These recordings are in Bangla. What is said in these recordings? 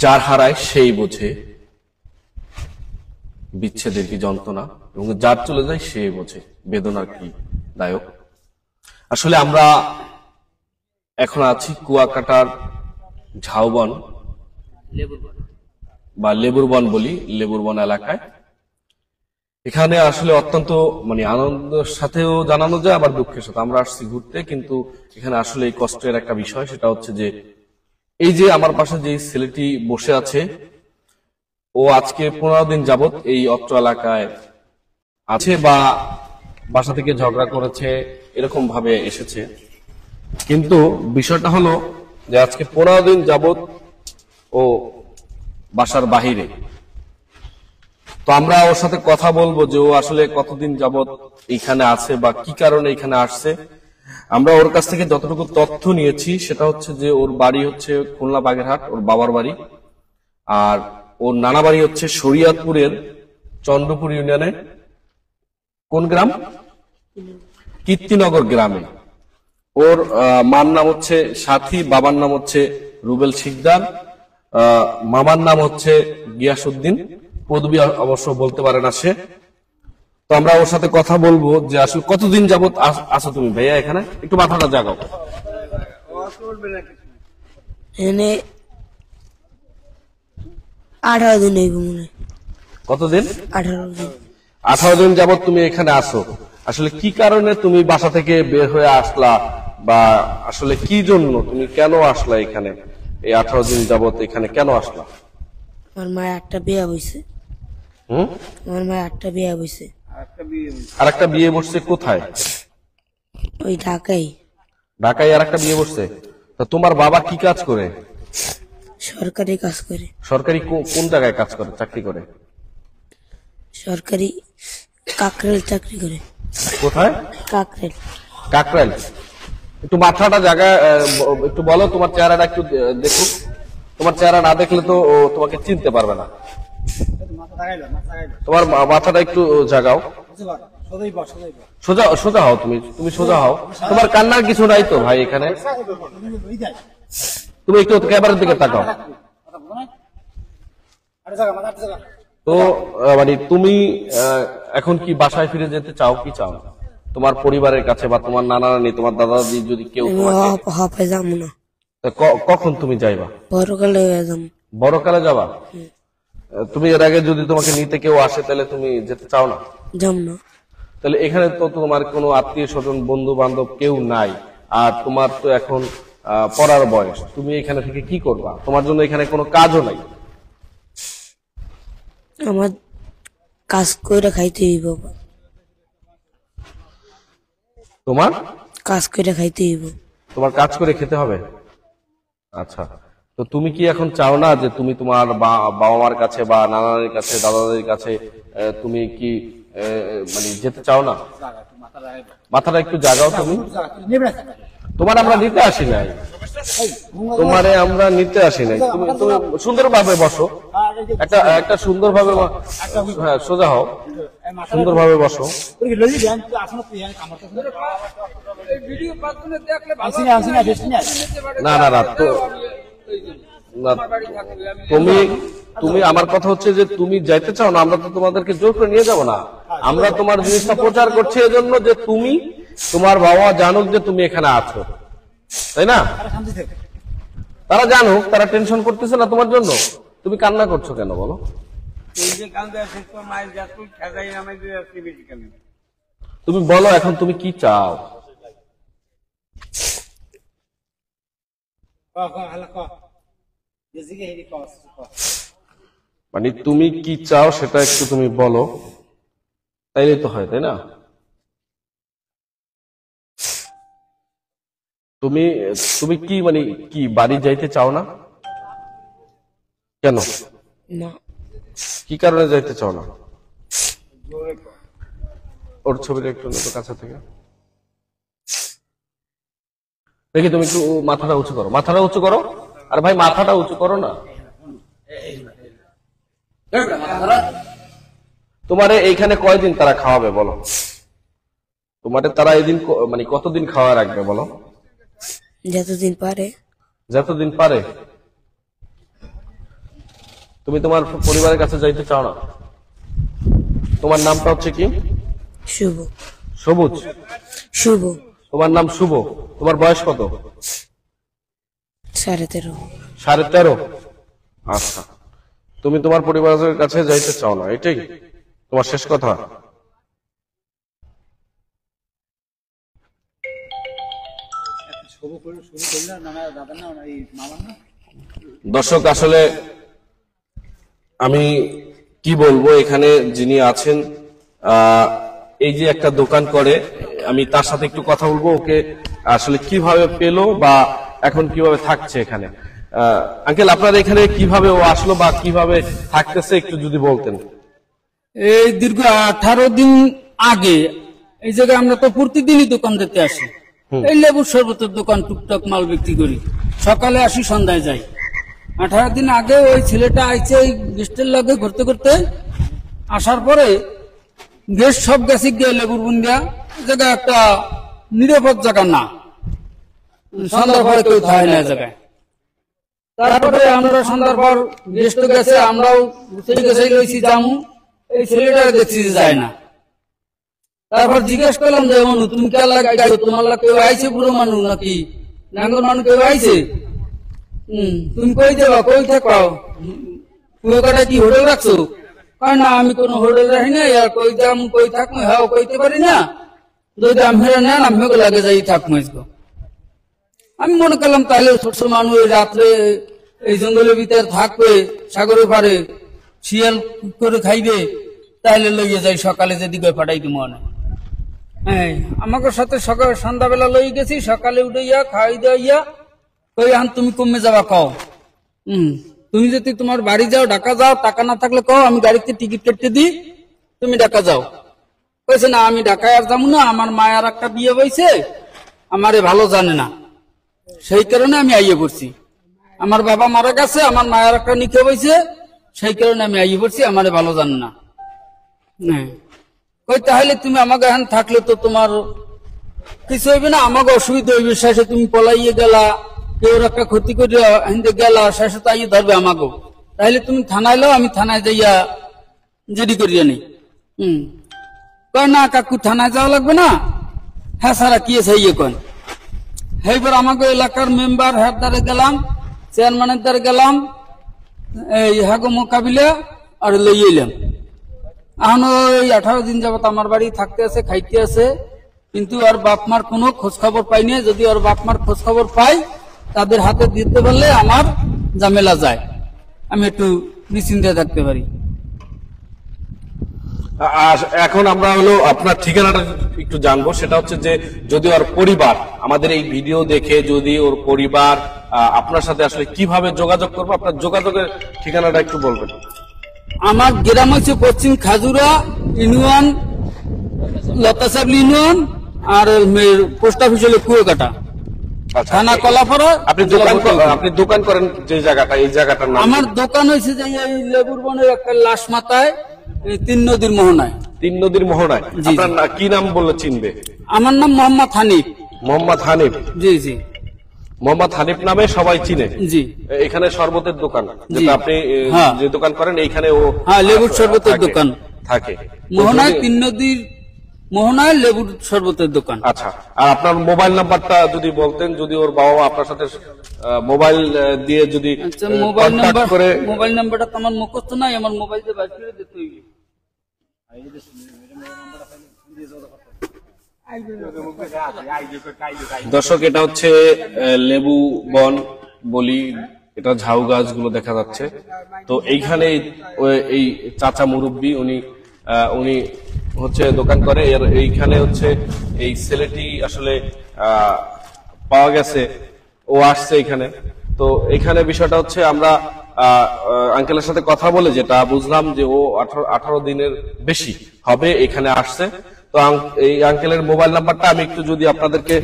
যার হারায় সেই বোঝে বিচ্ছেদের কি যন্ত্রণা, এবং যার চলে যায় সে বোঝে বেদনার কি দায়ক। আসলে আমরা এখন আছি কুয়াকাটার ঝাউবন বা লেবুর বন বলি, লেবুর বন এলাকায়। এখানে আসলে অত্যন্ত আনন্দের সাথেও জানানো যায়, আবার দুঃখের সাথে। আমরা আসছি ঘুরতে, কিন্তু এখানে আসলে এই কষ্টের একটা বিষয়, সেটা হচ্ছে যে এই যে আমার পাশে যে ছেলেটি বসে আছে, ও আজকে 15 দিন যাবত এই অত্র এলাকায় আছে, বা বাসা থেকে ঝগড়া করেছে, এরকম ভাবে এসেছে। কিন্তু বিষয়টা হলো যে আজকে 15 দিন যাবত ও বাসার বাহিরে। তো আমরা ওর সাথে কথা বলবো যে ও আসলে কতদিন যাবত এখানে আছে বা কি কারণে এখানে আসছে। আমরা ওর কাছ থেকে যতটুকু তথ্য নিয়েছি সেটা হচ্ছে যে ওর বাড়ি হচ্ছে খুলনা বাগেরহাট, ওর বাবার বাড়ি। আর ওর নানা বাড়ি হচ্ছে শরিয়তপুরের চন্দ্রপুর ইউনিয়নে কোন গ্রাম, কীর্তিনগর গ্রামে। ওর মার নাম হচ্ছে সাথী, বাবার নাম হচ্ছে রুবেল শিকদার, মামার নাম হচ্ছে গিয়াসউদ্দিন। পদবী অবশ্য বলতে পারে না সে। তো আমরা ওর সাথে কথা বলবো যে আসলে কতদিন যাবত আছো তুমি ভাইয়া এখানে, একটু মাথাটা জাগাও। এনে 18 দিন হইব মনে হয়। কতদিন? 18 দিন। 18 দিন যাবত তুমি এখানে আসো। আসলে কি কারণে তুমি বাসা থেকে বের হয়ে আসলা, বা আসলে কি জন্য তুমি কেন আসলা এখানে? এই 18 দিন যাবত এখানে কেন আসলা? আমার মায়ের একটা বিয়ে হইছে। আমার মায়ের একটা বিয়ে হইছে। আর একটা বিয়ে বসছে কোথায়? ওই ঢাকায়। ঢাকায় আর একটা বিয়ে বসছে। তা তোমার বাবা কি কাজ করে? সরকারি কাজ করে। সরকারি কোন জায়গায় কাজ করে, চাকরি করে? সরকারি কাকরেল চাকরি করে। কোথায়? কাকরেল। কাকরাইল। একটু মাথাটা জায়গায় একটু বলো, তোমার চেহারাটা একটু দেখো। তোমার চেহারা না দেখলে তো ও তোমাকে চিনতে পারবে না। তোমার মাথাটা একটু জাগাও, সোজা সোজা হও, তুমি সোজা হও। তোমার কান্নার কিছু নাই তো ভাই এখানে? তুমি একটু ক্যামেরার দিকে তাকাও। তো তুমি এখন কি বাসায় ফিরে যেতে চাও কি চাও না? তোমার পরিবারের কাছে, বা তোমার নানা নানি, তোমার দাদা দাদি যদি কেউ হাফে যাবো না। কখন তুমি যাইবা? বড়কালে যাবো। বড়কালে যাবা? তুমি এর আগে যদি তোমাকে নিতে কেউ আসে তাহলে তুমি যেতে চাও না? যাব না। তাহলে এখানে তো তোমার কোনো আত্মীয় স্বজন, বন্ধু বান্ধব কেউ নাই, আর তোমার তো এখন পড়ার বয়স। তুমি এখানে থেকে কি করবা? তোমার জন্য এখানে কোনো কাজও নাই। আমার কাজ করে খাইতে হইব। তোমার কাজ করে খাইতে হইব। তোমার কাজ করে খেতে হবে? আচ্ছা, তো তুমি কি এখন চাও না যে তুমি তোমার বাবা মার কাছে বা নানার কাছে, দাদাদের কাছে তুমি কি যেতে চাও না? মাথাটা একটু জাগাও তুমি। তোমার আমরা নিতে আসি নাই, তোমারে আমরা নিতে আসি নাই। তুমি সুন্দরভাবে বসো, একটা সুন্দরভাবে, হ্যাঁ সোজা হও, সুন্দরভাবে বসো। না না না, তুমি আমার কথা হচ্ছে যে তুমি যাইতে চাও না, আমরা তো তোমাদেরকে জোর করে নিয়ে যাবো না। আমরা তোমার জিনিসটা প্রচার করছি এজন্য যে তুমি, তোমার বাবা জানুক যে তুমি এখানে আছো, তাই না? তারা জানুক, তারা টেনশন করতেছে না তোমার জন্য। তুমি কান্না করছো কেন বলো? তুমি বলো এখন তুমি কি চাও? তুমি কি চাও সেটা একটু তুমি বলো, তাইলে তো হয়, তাই না? তুমি তুমি কি কি বাড়ি যাইতে চাও না কেন? না। কি কারণে যাইতে চাও না? ওর ছবিটা একটু কাছে থেকে দেখি। তুমি একটু মাথাটা উঁচু করো, মাথাটা উঁচু করো। আর ভাই মাথাটা উঁচু করো না। তোমারে এইখানে কয়দিন তারা খাওয়াবে বলো? তোমারে তারা এদিন কতদিন খাওয়া রাখবে বলো? যতদিন পারে। যতদিন পারে। তুমি তোমার পরিবারের কাছে যাইতে চাও না? তোমার নামটা হচ্ছে কি? শুভ। সবুজ। শুভ। তোমার নাম শুভ। তোমার বয়স কত? 13.5। 13.5। আচ্ছা, তুমি তোমার পরিবারের কাছে যাইতে চাও না, এটাই তোমার শেষ কথা? দর্শক, আসলে আমি কি বলবো, এখানে যিনি আছেন এই যে একটা দোকান করে, আমি তার সাথে একটু কথা বলবো, ওকে আসলে কিভাবে পেলো বা এখন কিভাবে থাকছে এখানে। আঙ্কেল, আপনার এখানে কিভাবে ও আসলো বা কিভাবে থাকতেছে একটু যদি বলতেন। এই দীর্ঘ 18 দিন আগে এই জায়গায় আমরা তো প্রতিদিনই দোকান দিতে আসি। এই লেবুর শরবতের দোকান টুকটাক মাল বিক্রি করি, সকালে আসি সন্ধ্যায় যাই। 18 দিন আগে ওই ছেলেটা আইছে ওই গেস্টের লগে ঘুরতে ঘুরতে, আসার পরে গেস্ট সব গেছে গিয়ে লেবুর বুন্দিয়া জায়গা একটা নিরাপদ জায়গা না, সন্ধ্যার পরে কেউ থাকে না জায়গায়। তারপরে আমরা সন্ধ্যার পর গেস্ট গেছে, আমরাও গেছে লইছি জামু, এই ছেলেটা দেখছি যে যায় না। তারপর জিজ্ঞেস করলাম যে তুমি কে লাগাইছো, তোমার কেউ আইছে বুড়ো মানুষ নাকি নাঙ্গল মানুষ কেউ আইছে? তুমি কই যাবা, কই থাকো, কুয়াকাটা কি হোটেল রাখছো? না, আমি কোন হোটেল রাখি না, আর কই যাম কই থাকবো, হ্যাঁ কইতে পারি না, যদি আমি নেন আমি লাগে যাই থাকবো। আমি মনে করলাম তাহলে ছোট মানুষ রাত্রে এই জঙ্গলের ভিতরে থাকবে, সাগরে পারে শিয়াল করে খাইবে, তাহলে লইয়ে যাই, সকালে যেদিকে পাঠাই দিব মনে। হ্যাঁ, আমাকে সাথে সকাল সন্ধ্যাবেলা লই গেছি, সকালে উঠাইয়া খাই দাইয়া কই আন তুমি কমে যাবা কও। তুমি যদি তোমার বাড়ি যাও, ঢাকা যাও, টাকা না থাকলে কও, আমি গাড়িতে টিকিট কেটে দিই, তুমি ঢাকা যাও। কইছে না, আমি ঢাকায় আর যাবো না, আমার মায়ের একটা বিয়ে হয়েছে, আমারে ভালো জানে না, সেই কারণে আমি আইয়ে পড়ছি। আমার বাবা মারা গেছে, আমার মায়ের একটা নিখে হয়েছে, সেই কারণে আমি আইয়ে পড়ছি, আমারে ভালো জানে না। কই তাহলে তুমি আমাকে এখন থাকলে তো তোমার কিছু হইবে না, আমাকে অসুবিধা হইবে, শেষে তুমি পলাইয়ে গেলা, কেউ একটা ক্ষতি করে গেলা, শেষে তো আইয়ে ধরবে আমাকেও, তাহলে তুমি থানায় লো, আমি থানায় যাইয়া জেডি করিয়া নেই। কয় না কাকু, থানায় যাওয়া লাগবে না, হ্যাঁ সারা কি আছে ইয়ে কন। এইবার আমাকে এলাকার মেম্বার হ্যার দ্বারে গেলাম, চেয়ারম্যানের দ্বারে গেলাম, এই হাগো মোকাবিলা আর লইয়ে এলাম। এখন ওই 18 দিন যাবত আমার বাড়ি থাকতে আছে, খাইতে আছে, কিন্তু ওর বাপ মার কোনো খোঁজ খবর পাইনি। যদি ওর বাপ মার খোঁজ খবর পাই, তাদের হাতে দিতে পারলে আমার ঝামেলা যায়, আমি একটু নিশ্চিন্তে থাকতে পারি। আর এখন আমরা হলো আপনার ঠিকানাটা একটু জানবো, সেটা হচ্ছে যে যদি ওর পরিবার আমাদের এই ভিডিও দেখে, যদি ওর পরিবার আপনার সাথে আসলে কিভাবে যোগাযোগ করবো, আপনার যোগাযোগের ঠিকানাটা একটু বলবেন। আমার গ্রাম হচ্ছে পশ্চিম খাজুরা ইউনিয়ন, লতাসাবলি ইউনিয়ন, আর পোস্ট অফিস হলো কুয়াকাটা, থানা কলাপাড়া। আপনি দোকান করেন যে জায়গাটা, এই জায়গাটার নাম? আমার দোকান হয়েছে যে এই লেবুর বনের একটা লাশ মাথায়, 3 নদীর মোহনায়। 3 নদীর মোহনায়। আপনার কি নাম বললে চিনবে? আমার নাম মোহাম্মদ হানিফ। মোহাম্মদ হানিফ? জি জি, মোহাম্মদ হানিফ নামে সবাই চিনে। জি, এখানে শরবতের দোকান, যেটা আপনি যে দোকান করেন এইখানে ও লেবুর শরবতের দোকান থাকে মোহনায়, 3 নদীর মোহনায় লেবুর শরবতের দোকান। আচ্ছা, আর আপনার মোবাইল নাম্বারটা যদি বলতেন, যদি ওর বাবা মা আপনার সাথে মোবাইল দিয়ে যদি মোবাইল নাম্বারটা তো আমার মুখস্থ নাই, আমার মোবাইল দিয়ে বাইর করে দিতে হইবে। দর্শক, এটা হচ্ছে লেবু বন বলি, এটা ঝাউ গাছগুলো দেখা যাচ্ছে। তো এইখানে এই চাচা মুরব্বী, উনি হচ্ছে দোকান করে। এইখানে হচ্ছে এই ছেলেটি আসলে পাওয়া গেছে, ও আসছে এখানে। তো এখানে বিষয়টা হচ্ছে আমরা আঙ্কেলের সাথে কথা বলে যেটা বুঝলাম যে ও 18 দিনের বেশি হবে এখানে আসছে। তো এই আঙ্কেলের মোবাইল নাম্বারটা আমি একটু যদি আপনাদেরকে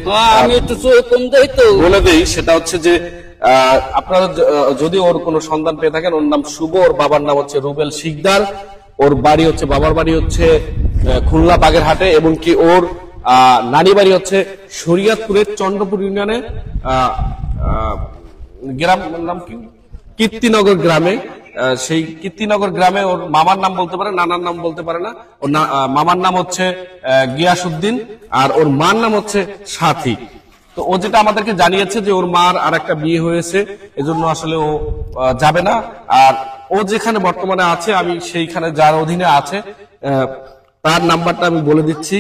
বলে দিই, সেটা হচ্ছে যে আপনারা যদি ওর কোনো সন্ধান পেয়ে থাকেন, ওর নাম শুভ, ওর বাবার নাম হচ্ছে রুবেল শিকদার, ওর বাড়ি হচ্ছে, বাবার বাড়ি হচ্ছে খুলনা বাগেরহাটে, এবং কি ওর নানি বাড়ি হচ্ছে শরিয়তপুরের চন্দ্রপুর ইউনিয়নে গ্রাম নাম কি কীর্তিনগর গ্রামে। সেই কীর্তিনগর গ্রামে ওর মামার নাম বলতে পারে, নানার নাম বলতে পারে না। ওর মামার নাম হচ্ছে গিয়াসউদ্দিন আর ওর মার নাম হচ্ছে সাথী। তো ও যেটা আমাদেরকে জানিয়েছে যে ওর মার আর একটা বিয়ে হয়েছে, এজন্য আসলে ও যাবে না। আর ও যেখানে বর্তমানে আছে, আমি সেইখানে যার অধীনে আছে তার নাম্বারটা আমি বলে দিচ্ছি।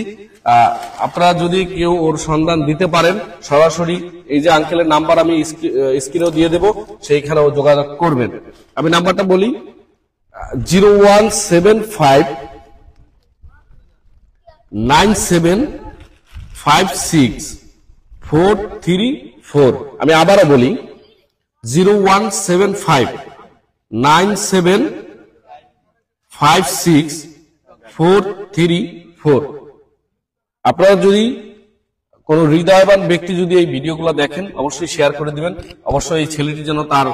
আপনারা যদি কেউ ওর সন্ধান দিতে পারেন, সরাসরি এই যে আঙ্কেলের নাম্বার আমি স্ক্রিনেও দিয়ে দেব, সেইখানেও যোগাযোগ করবেন। আমি নাম্বারটা বলি 0175 9756 434। আমি আবারও বলি 0175 9756 434। আপনারা যদি কোন হৃদয়বান ব্যক্তি যদি এই ভিডিওগুলো দেখেন, অবশ্যই শেয়ার করে দিবেন। অবশ্যই এই ছেলেটি যেন তার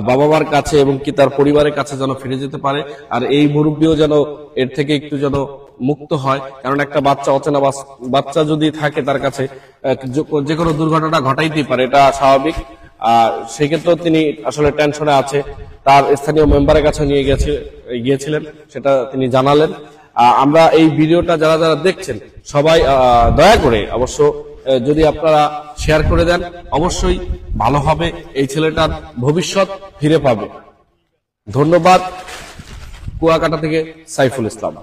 বাবা মার কাছে এবং কি তার পরিবারের কাছে যেন ফিরে যেতে পারে, আর এই মুরব্বীও যেন এর থেকে একটু যেন মুক্ত হয়। কারণ একটা বাচ্চা, অচেনা বাচ্চা যদি থাকে তার কাছে, যে কোনো দুর্ঘটনা ঘটাইতেই পারে, এটা স্বাভাবিক। সেক্ষেত্রে তিনি আসলে টেনশনে আছে। তার স্থানীয় মেম্বারের কাছে নিয়ে গিয়েছিলেন, সেটা তিনি জানালেন। আমরা এই ভিডিওটা যারা যারা দেখছেন সবাই দয়া করে অবশ্য যদি আপনারা শেয়ার করে দেন, অবশ্যই ভালো হবে। এই ছেলেটার ভবিষ্যৎ ফিরে পাবে। ধন্যবাদ। কুয়াকাটা থেকে সাইফুল ইসলাম।